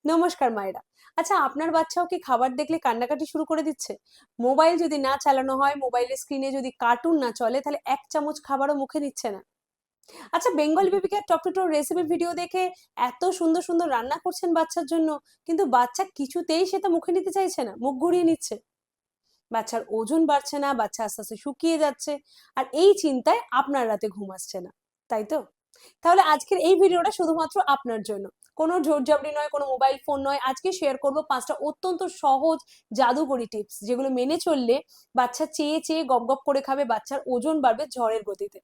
নমস্কার মায়েরা। আচ্ছা, আপনার বাচ্চাও কি খাবার দেখলে কান্নাকাটি শুরু করে দিচ্ছে? মোবাইল যদি না চালানো হয়, মোবাইলের স্ক্রিনে যদি কার্টুন না চলে, তাহলে এক চামচ খাবারও মুখে নিচ্ছে না। আচ্ছা, Bengal baby care top to toe recipe video দেখে এত সুন্দর সুন্দর রান্না করছেন বাচ্চার জন্য, কিন্তু বাচ্চা কিছুতেই সেটা মুখে নিতে চাইছে না, মুখ ঘুরিয়ে নিচ্ছে। বাচ্চার ওজন বাড়ছে না, বাচ্চা আস্তে আস্তে শুকিয়ে যাচ্ছে, আর এই চিন্তায় আপনার রাতে ঘুম আসছে না, তাই তো? তাহলে আজকের এই ভিডিওটা শুধুমাত্র আপনার জন্য। কোনো জোরজাবরি নয়, কোনো মোবাইল ফোন নয়। আজকে শেয়ার করব ৫টা অত্যন্ত সহজ জাদুকরি টিপস, যেগুলো মেনে চললে বাচ্চা চেয়ে চেয়ে গপ গপ করে খাবে, বাচ্চার ওজন বাড়বে ঝড়ের গতিতে।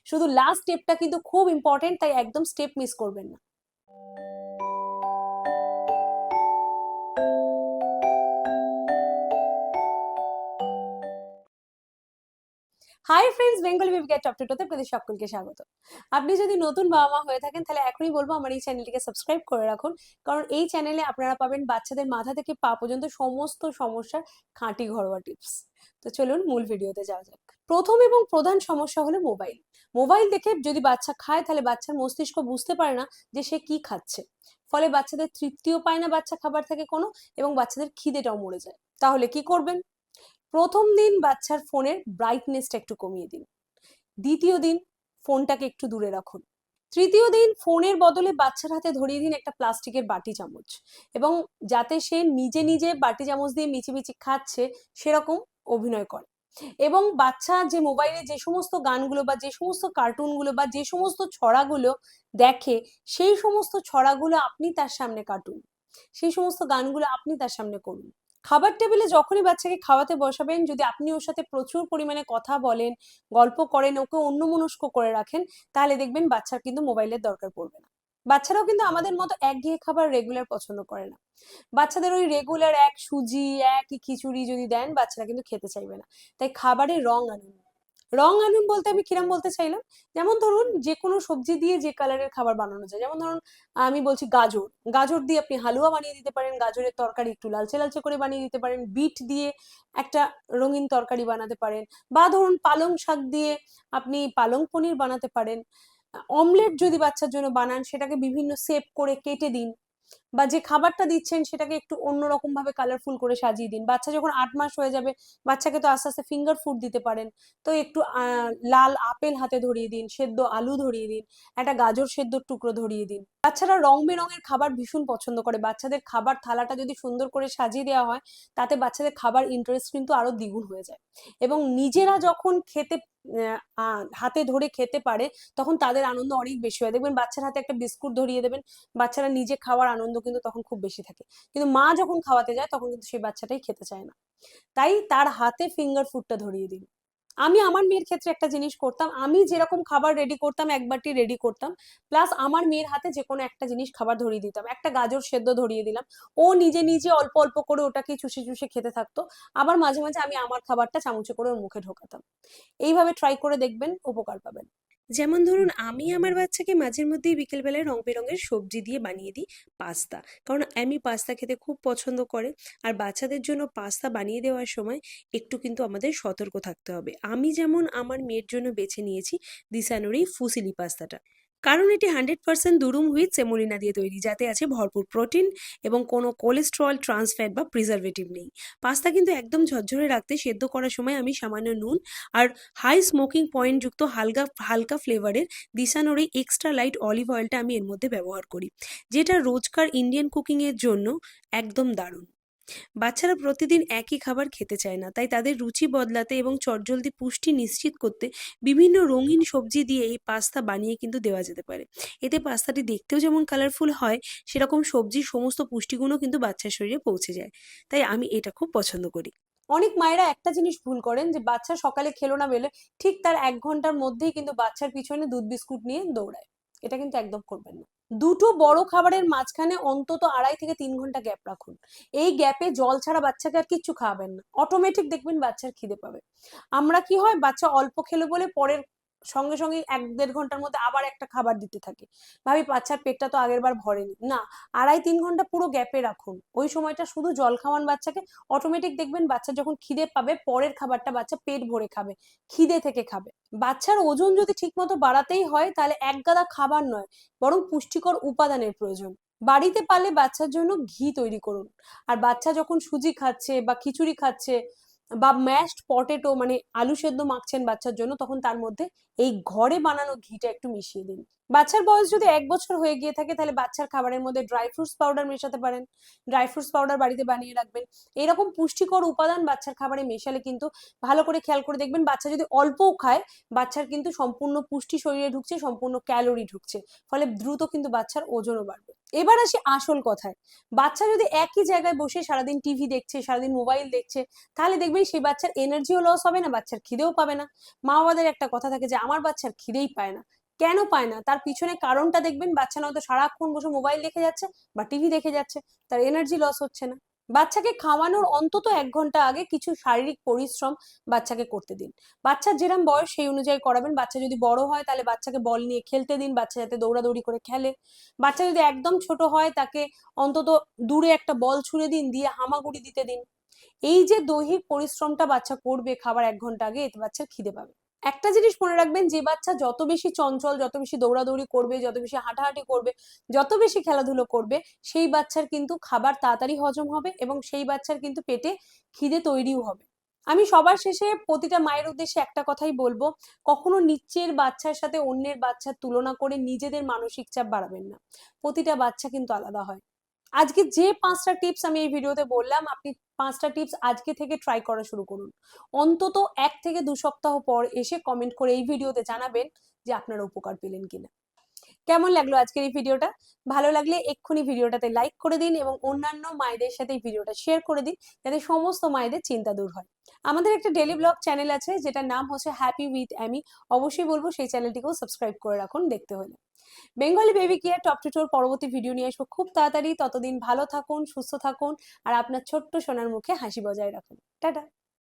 শুধু লাস্ট স্টেপটা কিন্তু খুব ইম্পর্টেন্ট, তাই একদম স্টেপ মিস করবেন না। Hi friends, Bengali baby care top to টোতে আপনাদের সকলকে স্বাগত। আপনি যদি নতুন বাবা মা হয়ে থাকেন, তাহলে এখনই বলবো আমার এই চ্যানেলটিকে সাবস্ক্রাইব করে রাখুন। কারণ এই চ্যানেলে আপনারা পাবেন বাচ্চাদের মাথা থেকে পা পর্যন্ত সমস্ত সমস্যার খাঁটি ঘরোয়া টিপস। তো চলুন মূল ভিডিওতে যাওয়া যাক। প্রথম এবং প্রধান সমস্যা হলো মোবাইল। মোবাইল দেখে যদি বাচ্চা খায়, তাহলে বাচ্চার মস্তিষ্ক বুঝতে পারে না যে সে কি খাচ্ছে। ফলে বাচ্চাদের তৃপ্তিও পায় না বাচ্চা খাবার থেকে কোনো, এবং বাচ্চাদের খিদেটাও মরে যায়। তাহলে কি করবেন? প্রথম দিন বাচ্চার ফোনের ব্রাইটনেসটা একটু কমিয়ে দিন। দ্বিতীয় দিন ফোনটাকে একটু দূরে রাখুন। তৃতীয় দিন ফোনের বদলে বাচ্চার হাতে ধরিয়ে দিন একটা প্লাস্টিকের বাটি চামচ, এবং যাতে সে নিজে নিজে বাটি চামচ দিয়ে মিচিমিচি খাচ্ছে সেরকম অভিনয় করে। এবং বাচ্চা যে মোবাইলে যে সমস্ত গানগুলো বা যে সমস্ত কার্টুনগুলো বা যে সমস্ত ছড়াগুলো দেখে, সেই সমস্ত ছড়াগুলো আপনি তার সামনে কাটুন, সেই সমস্ত গানগুলো আপনি তার সামনে করুন। খাবার টেবিলে যখনই বাচ্চাকে খাওয়াতে বসাবেন, যদি আপনি ওর সাথে প্রচুর পরিমাণে কথা বলেন, গল্প করেন, ওকে অন্যমনস্ক করে রাখেন, তাহলে দেখবেন বাচ্চার কিন্তু মোবাইলের দরকার পড়বে না। বাচ্চারাও কিন্তু আমাদের মতো একঘেয়ে খাবার রেগুলার পছন্দ করে না। বাচ্চাদের ওই রেগুলার এক সুজি, একই খিচুড়ি যদি দেন, বাচ্চারা কিন্তু খেতে চাইবে না। তাই খাবারে রং আনুন। রং আনুন বলতে আমি কিরম বলতে চাইলাম, যেমন ধরুন যে কোনো সবজি দিয়ে যে কালারের খাবার বানানো যায়, যেমন ধরুন আমি বলছি গাজর, গাজর দিয়ে আপনি হালুয়া বানিয়ে দিতে পারেন, গাজরের তরকারি একটু লালচে লালচে করে বানিয়ে দিতে পারেন, বিট দিয়ে একটা রঙিন তরকারি বানাতে পারেন, বা ধরুন পালং শাক দিয়ে আপনি পালং পনির বানাতে পারেন। অমলেট যদি বাচ্চার জন্য বানান, সেটাকে বিভিন্ন শেপ করে কেটে দিন, বা যে খাবারটা দিচ্ছেন সেটাকে একটু অন্যরকম ভাবে কালারফুল করে সাজিয়ে দিন। বাচ্চা যখন 8 মাস হয়ে যাবে, বাচ্চাকে তো আস্তে আস্তে ফিঙ্গার ফুড দিতে পারেন। তো একটু লাল আপেল হাতে ধরিয়ে দিন, সেদ্ধ আলু ধরিয়ে দিন, একটা গাজর সেদ্ধর টুকরো ধরিয়ে দিন। বাচ্চারা রং বেরঙের খাবার ভীষণ পছন্দ করে। বাচ্চাদের খাবার থালাটা যদি সুন্দর করে সাজিয়ে দেওয়া হয়, তাতে বাচ্চাদের খাবার ইন্টারেস্ট কিন্তু আরো দ্বিগুণ হয়ে যায়। এবং নিজেরা যখন খেতে হাতে ধরে খেতে পারে, তখন তাদের আনন্দ অনেক বেশি হয়। দেখবেন বাচ্চার হাতে একটা বিস্কুট ধরিয়ে দেবেন, বাচ্চারা নিজে খাওয়ার আনন্দ কিন্তু তখন খুব বেশি থাকে। কিন্তু মা যখন খাওয়াতে যায়, তখন কিন্তু সেই বাচ্চাটাই খেতে চায় না। তাই তার হাতে ফিঙ্গার ফুডটা ধরিয়ে দিন। আমি আমার মেয়ের ক্ষেত্রে একটা জিনিস করতাম, আমি যেরকম খাবার রেডি করতাম, এক বাটি রেডি করতাম, প্লাস আমার মেয়ের হাতে যে কোনো একটা জিনিস খাবার ধরিয়ে দিতাম। একটা গাজর সেদ্ধ ধরিয়ে দিলাম, ও নিজে নিজে অল্প অল্প করে ওটাকে চুষে চুষে খেতে থাকতো। আবার মাঝে মাঝে আমি আমার খাবারটা চামচে করে ওর মুখে ঢোকাতাম। এইভাবে ট্রাই করে দেখবেন, উপকার পাবেন। যেমন ধরুন আমি আমার বাচ্চাকে মাঝের মধ্যেই বিকেলবেলায় রং বেরঙের সবজি দিয়ে বানিয়ে দিই পাস্তা। কারণ আমি পাস্তা খেতে খুব পছন্দ করে। আর বাচ্চাদের জন্য পাস্তা বানিয়ে দেওয়ার সময় একটু কিন্তু আমাদের সতর্ক থাকতে হবে। আমি যেমন আমার মেয়ের জন্য বেছে নিয়েছি দিশানুর এই ফুসিলি পাস্তাটা। কারণ এটি 100% দুরুম হুইট সেমোলিনা দিয়ে তৈরি, যাতে আছে ভরপুর প্রোটিন এবং কোনো কোলেস্ট্রল, ট্রান্স ফ্যাট বা প্রিজারভেটিভ নেই। পাস্তা কিন্তু একদম ঝরঝরে রাখতে সেদ্ধ করার সময় আমি সামান্য নুন আর হাই স্মোকিং পয়েন্ট যুক্ত হালকা হালকা ফ্লেভারের দিশানোর এক্সট্রা লাইট অলিভ অয়েলটা আমি এর মধ্যে ব্যবহার করি, যেটা রোজকার ইন্ডিয়ান কুকিং এর জন্য একদম দারুণ। বাচ্চারা প্রতিদিন একই খাবার খেতে চায় না, তাই তাদের রুচি বদলাতে এবং চটজলদি পুষ্টি নিশ্চিত করতে বিভিন্ন রঙিন সবজি দিয়ে এই পাস্তা বানিয়ে কিন্তু দেওয়া যেতে পারে। এতে পাস্তাটি দেখতেও যেমন কালারফুল হয়, সেরকম সবজির সমস্ত পুষ্টিগুণও কিন্তু বাচ্চার শরীরে পৌঁছে যায়। তাই আমি এটা খুব পছন্দ করি। অনেক মায়েরা একটা জিনিস ভুল করেন, যে বাচ্চা সকালে খেলো না বেলে, ঠিক তার 1 ঘন্টার মধ্যেই কিন্তু বাচ্চার পিছনে দুধ বিস্কুট নিয়ে দৌড়ায়। এটা কিন্তু একদম করবেন না। দুটো বড় খাবারের মাঝখানে অন্তত 2.5 থেকে 3 ঘন্টা গ্যাপ রাখুন। এই গ্যাপে জল ছাড়া বাচ্চাকে আর কিচ্ছু খাওয়াবেন না, অটোমেটিক দেখবেন বাচ্চার খিদে পাবে। আমরা কি হয়, বাচ্চা অল্প খেলো বলে পরের সঙ্গে সঙ্গে 1-1.5 ঘন্টার মধ্যে আবার একটা খাবার দিতে থাকে, ভাবি বাচ্চার পেটটা তো আগের বার ভরেনি না। 2.5-3 ঘন্টা পুরো গ্যাপে রাখুন, ওই সময়টা শুধু জল খাওয়ান বাচ্চাকে। অটোমেটিক দেখবেন বাচ্চা যখন খিদে পাবে, পরের খাবারটা বাচ্চা পেট ভরে খাবে, খিদে থেকে খাবে। বাচ্চার ওজন যদি ঠিক মতো বাড়াতেই হয়, তাহলে একগাদা খাবার নয়, বরং পুষ্টিকর উপাদানের প্রয়োজন। বাড়িতে পারলে বাচ্চার জন্য ঘি তৈরি করুন। আর বাচ্চা যখন সুজি খাচ্ছে বা খিচুড়ি খাচ্ছে বা ম্যাশড পটেটো মানে আলু সেদ্ধ মাখছেন বাচ্চার জন্য, তখন তার মধ্যে এই ঘরে বানানো ঘিটা একটু মিশিয়ে দিন। বাচ্চার বয়স যদি 1 বছর হয়ে গিয়ে থাকে তাহলে বাচ্চার খাবারের মধ্যে ড্রাই ফ্রুটস পাউডার মেশাতে পারেন। ড্রাই ফ্রুটস পাউডার বাড়িতে বানিয়ে রাখবেন। এরকম পুষ্টিকর উপাদান বাচ্চার খাবারে মেশালে কিন্তু ভালো করে খেয়াল করে দেখবেন, বাচ্চা যদি অল্পও খায় বাচ্চার কিন্তু সম্পূর্ণ পুষ্টি শরীরে ঢুকছে, সম্পূর্ণ ক্যালোরি ঢুকছে, ফলে দ্রুত কিন্তু বাচ্চার ওজনও বাড়বে। এবার আসি আসল কথায়। বাচ্চা যদি একই জায়গায় বসে সারাদিন টিভি দেখছে, সারাদিন মোবাইল দেখছে, তাহলে দেখবেন সেই বাচ্চার এনার্জিও লস হবে না, বাচ্চার খিদেও পাবে না। মা বাবাদের একটা কথা থাকে যে আমার বাচ্চার খিদেই পায় না। কেন পায় না তার পিছনে কারণটা দেখবেন, বাচ্চা নয়তো সারাক্ষণ বসে মোবাইল দেখে যাচ্ছে বা টিভি দেখে যাচ্ছে, তার এনার্জি লস হচ্ছে না। বাচ্চাকে খাওয়ানোর অন্তত 1 ঘন্টা আগে কিছু শারীরিক পরিশ্রম বাচ্চাকে করতে দিন। বাচ্চার যেরকম বয়স সেই অনুযায়ী করাবেন। বাচ্চা যদি বড় হয় তাহলে বাচ্চাকে বল নিয়ে খেলতে দিন, বাচ্চা যাতে দৌড়াদৌড়ি করে খেলে। বাচ্চা যদি একদম ছোট হয় তাকে অন্তত দূরে একটা বল ছুঁড়ে দিন, দিয়ে হামাগুড়ি দিতে দিন। এই যে দৈহিক পরিশ্রমটা বাচ্চা করবে খাবার 1 ঘন্টা আগে, এতে বাচ্চার খিদে পাবে। একটা জিনিস মনে রাখবেন, যে বাচ্চা যত বেশি চঞ্চল, যত বেশি দৌড়াদৌড়ি করবে, যত বেশি হাঁটাহাঁটি করবে, যত বেশি খেলাধুলো করবে, সেই বাচ্চার কিন্তু খাবার তাড়াতাড়ি হজম হবে এবং সেই বাচ্চার কিন্তু পেটে খিদে তৈরিও হবে। আমি সবার শেষে প্রতিটা মায়ের উদ্দেশ্যে একটা কথাই বলবো, কখনো নিচের বাচ্চার সাথে অন্যের বাচ্চার তুলনা করে নিজেদের মানসিক চাপ বাড়াবেন না। প্রতিটা বাচ্চা কিন্তু আলাদা হয়। আজকে যে 5টা টিপস আমি এই ভিডিওতে বললাম, আপনি 5টা টিপস আজকে থেকে ট্রাই করা শুরু করুন। অন্তত 1 থেকে 2 সপ্তাহ পর এসে কমেন্ট করে এই ভিডিওতে জানাবেন যে আপনারা উপকার পেলেন কিনা। কেমন লাগলো আজকের এই ভিডিওটা? ভালো লাগলে এক্ষুনি ভিডিওটাতে লাইক করে দিন এবং অন্যান্য মায়েদের সাথে এই ভিডিওটা শেয়ার করে দিন, যাতে সমস্ত মায়েদের চিন্তা দূর হয়। আমাদের একটা ডেইলি ব্লগ চ্যানেল আছে যেটার নাম হচ্ছে হ্যাপি উইথ অ্যামি। অবশ্যই বলবো সেই চ্যানেলটিকেও সাবস্ক্রাইব করে রাখুন দেখতে হলে। Bengali baby care top to toe পরবর্তী ভিডিও নিয়ে আসবো খুব তাড়াতাড়ি। ততদিন ভালো থাকুন, সুস্থ থাকুন আর আপনার ছোট্ট সোনার মুখে হাসি বজায় রাখুন। টাটা।